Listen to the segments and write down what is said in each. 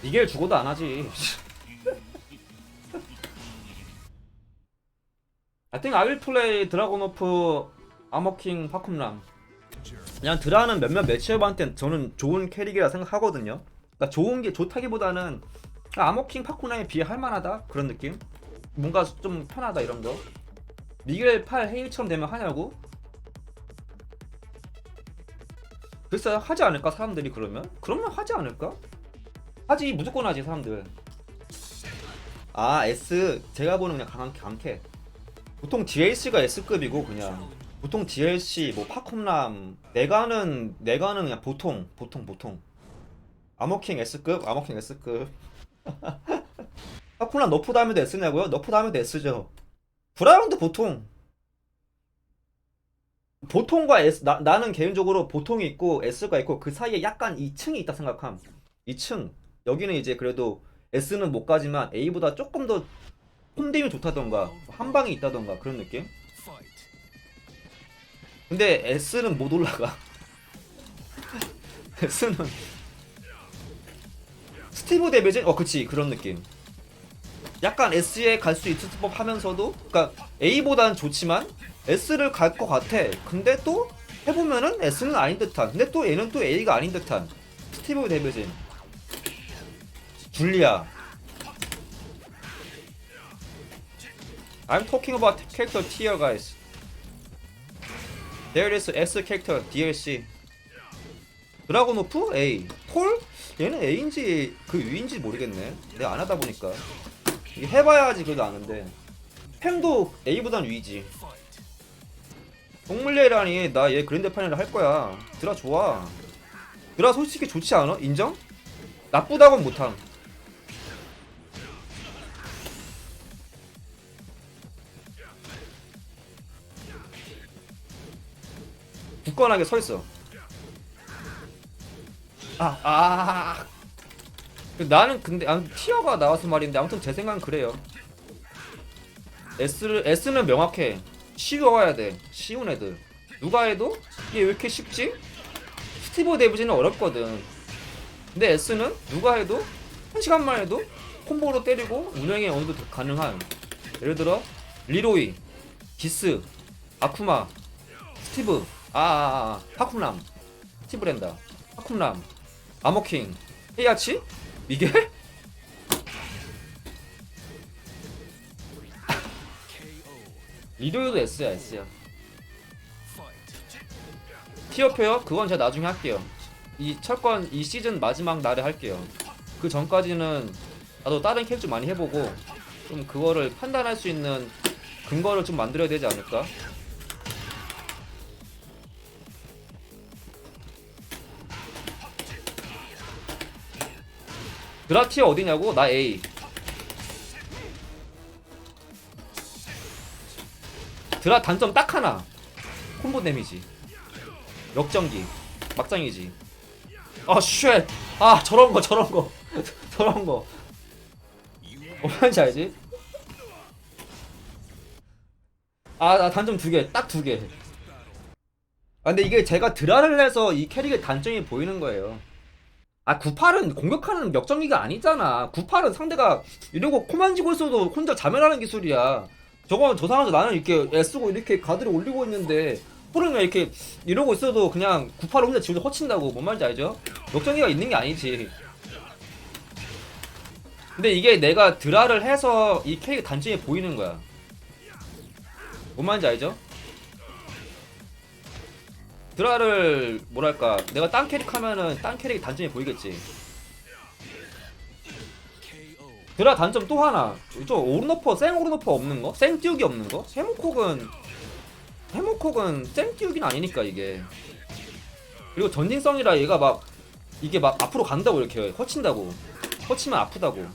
이게 죽어도 안 하지. I think I will play 드라곤오프 아머킹 파쿰람. 그냥 드라는 몇몇 매치업한테 저는 좋은 캐릭이라 생각하거든요. 그러니까 좋은 게 좋다기보다는 아머킹 파쿰람에 비해 할만하다 그런 느낌. 뭔가 좀 편하다 이런 거. 미겔 팔 헤일처럼 되면 하냐고? 글쎄 하지 않을까 사람들이 그러면? 그러면 하지 않을까? 하지 무조건 하지 사람들. 아 S 제가 보는 그냥 강캐. 보통 DLC가 S급이고 그냥 보통 DLC 뭐 파쿰람 내가는 그냥 보통 아머킹 S급 아머킹 S급. 파쿰람 너프 다음에도 S냐고요? 너프 다음에도 S죠. 브라운도 보통과 S 나는 개인적으로 보통이 있고 S가 있고 그 사이에 약간 2층이 있다 생각함. 2층 여기는 이제 그래도 S는 못 가지만 A보다 조금 더 홈딩이 좋다던가 한 방이 있다던가 그런 느낌? 근데 S는 못 올라가. S는 스티브 데베진? 그치 그런 느낌. 약간 S에 갈 수 있을 법 하면서도 그니까 A보다는 좋지만 S를 갈 것 같아. 근데 또 해보면은 S는 아닌 듯한 근데 또 얘는 또 A가 아닌 듯한 스티브 데베진 줄리아. I'm talking about character tier guys. There is S character DLC. 드라곤오프 A. 톨? 얘는 A인지 그 위인지 모르겠네. 내가 안 하다 보니까. 이게 해봐야지 그래도 아는데. 팸도 A보단 위지. 동물레라니 나 얘 그랜드 파이널 할 거야. 드라 좋아. 드라 솔직히 좋지 않아? 인정? 나쁘다곤 못함. 굳건하게 서있어. 나는 근데 티어가 나와서 말인데 아무튼 제 생각은 그래요. S는 명확해. 쉬워야 돼. 쉬운 애들. 누가 해도 이게 왜 이렇게 쉽지? 스티브 데브지는 어렵거든. 근데 S는 누가 해도 1시간만 해도 콤보로 때리고 운영이 어느 정도 가능한. 예를 들어 리로이, 기스, 아쿠마, 스티브, 파쿰람, 스티브랜다, 파쿰람, 아머킹, 헤야치, 미겔? 리도요도 S야 S야. 티어표요? 그건 제가 나중에 할게요. 이 철권 이 시즌 마지막 날에 할게요. 그 전까지는 나도 다른 캐릭터 많이 해보고 좀 그거를 판단할 수 있는 근거를 좀 만들어야 되지 않을까? 드라 티어 어디냐고? 나 A. 드라 단점 딱 하나. 콤보 데미지. 역전기. 막장이지. 쉣. 저런거. 저런거. 뭔지 알지? 나 단점 2개. 딱 2개. 근데 이게 제가 드라를 해서 이 캐릭의 단점이 보이는 거예요. 98은 공격하는 역전기가 아니잖아. 98은 상대가 이러고 코만 지고 있어도 혼자 자멸하는 기술이야. 저 상황에서 나는 이렇게 애쓰고 이렇게 가드를 올리고 있는데 호르가 이렇게 이러고 있어도 그냥 98을 혼자 지금 허친다고. 뭔 말인지 알죠? 역전기가 있는 게 아니지. 근데 이게 내가 드라를 해서 이 캐릭의 단점이 보이는 거야. 뭔 말인지 알죠? 드라를 뭐랄까 내가 딴 캐릭 하면은 딴 캐릭의 단점이 보이겠지. 드라 단점 또 하나. 저 오르너퍼 생 오르너퍼 없는 거? 생 띄우기 없는 거? 해모콕은 생 띄우기는 아니니까 이게. 그리고 전진성이라 얘가 막 이게 막 앞으로 간다고 이렇게 허친다고. 허치면 아프다고.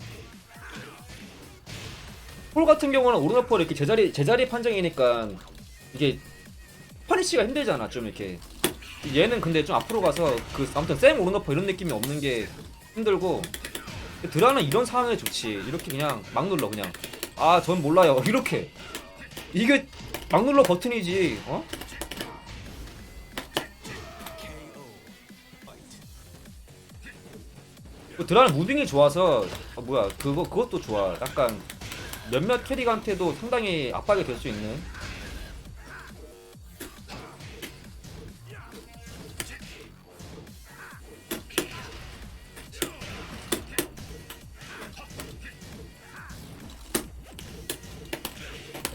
폴 같은 경우는 오르너퍼 이렇게 제자리 판정이니까 이게 퍼니쉬가 힘들잖아 좀 이렇게. 얘는 근데 좀 앞으로 가서 아무튼 쌤 오르너퍼 이런 느낌이 없는 게 힘들고. 드라는 이런 상황에 좋지. 이렇게 그냥 막 눌러 그냥. 전 몰라요. 이렇게 이게 막 눌러 버튼이지. 드라는 무빙이 좋아서 뭐야 그것도 좋아. 약간 몇몇 캐릭한테도 상당히 압박이 될 수 있는.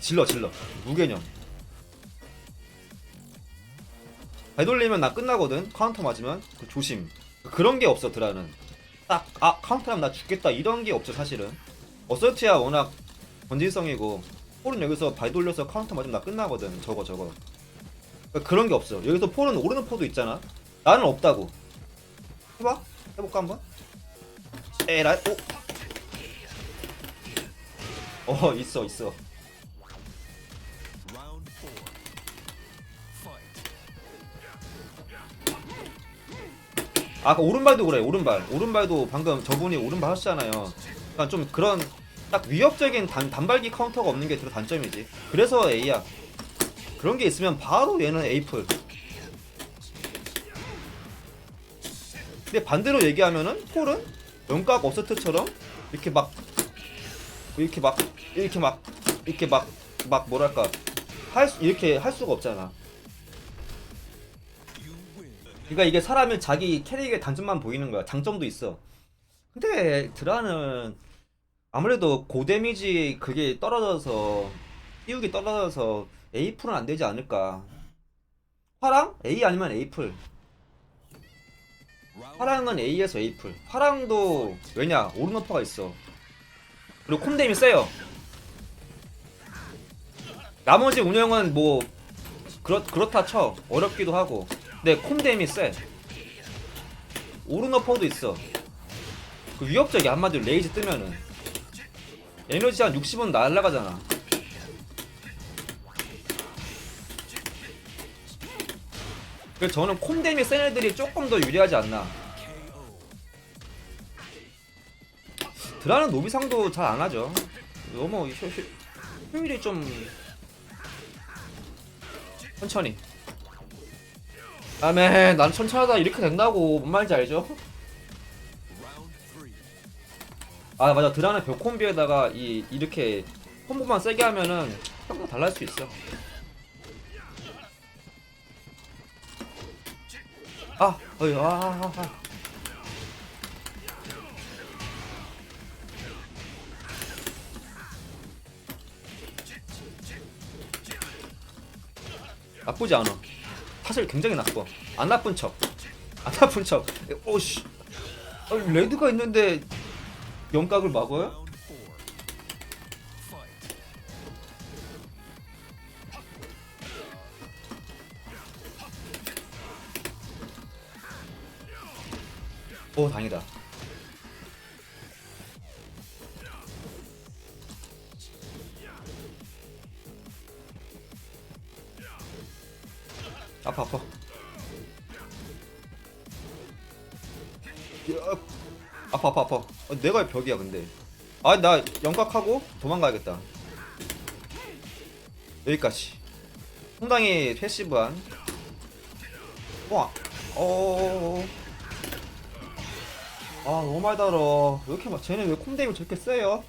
질러 무개념. 발 돌리면 나 끝나거든. 카운터 맞으면 조심. 그런 게 없어 드라는. 딱 카운터하면 나 죽겠다 이런 게 없어 사실은. 어설트야 워낙 건진성이고 폴은 여기서 발 돌려서 카운터 맞으면 나 끝나거든. 저거 그러니까 그런 게 없어. 여기서 폴은 오르는 포도 있잖아. 나는 없다고. 해봐. 해볼까 한번. 에라이. 있어. 아까 오른발도 그래. 오른발도 방금 저분이 오른발 하시잖아요. 그러니까 좀 그런 딱 위협적인 단발기 카운터가 없는 게 되게 단점이지. 그래서 A야. 그런 게 있으면 바로 얘는 A풀. 근데 반대로 얘기하면은 폴은 연각 어서트처럼 이렇게 막 뭐랄까 이렇게 할 수가 없잖아. 그러니까 이게 사람이 자기 캐릭의 단점만 보이는 거야. 장점도 있어. 근데 드라는 아무래도 고데미지 그게 떨어져서 띄우기 떨어져서 A풀은 안 되지 않을까. 화랑? A 아니면 A풀. 화랑은 A에서 A풀. 화랑도 왜냐 오른어퍼가 있어. 그리고 콤데미 세요. 나머지 운영은 뭐 그렇다 쳐. 어렵기도 하고. 근데 콤데미 세. 오른어퍼도 있어. 그 위협적이 한마디로 레이즈 뜨면은 에너지 한 60은 날라가잖아. 그래서 저는 콤데미 센 애들이 조금 더 유리하지 않나. 드라는 노비상도 잘 안하죠. 너무 효율이 좀 천천히. 다음에 난 천천하다 이렇게 된다고. 뭔 말인지 알죠? 아 맞아. 드라는 벽 콤비에다가 이렇게 콤보만 세게 하면은 평가 달라질 수 있어. 나쁘지 않아. 사실 굉장히 나빠. 안 나쁜 척. 오씨. 레드가 있는데 영각을 막아요? 오 다행이다. 아파. 야, 아파. 내가 벽이야 근데. 나 영각하고 도망가야겠다. 여기까지. 상당히 패시브한. 와. 너무 많이 달아. 왜 이렇게 막 쟤네 왜 콤데임이 저렇게 세요?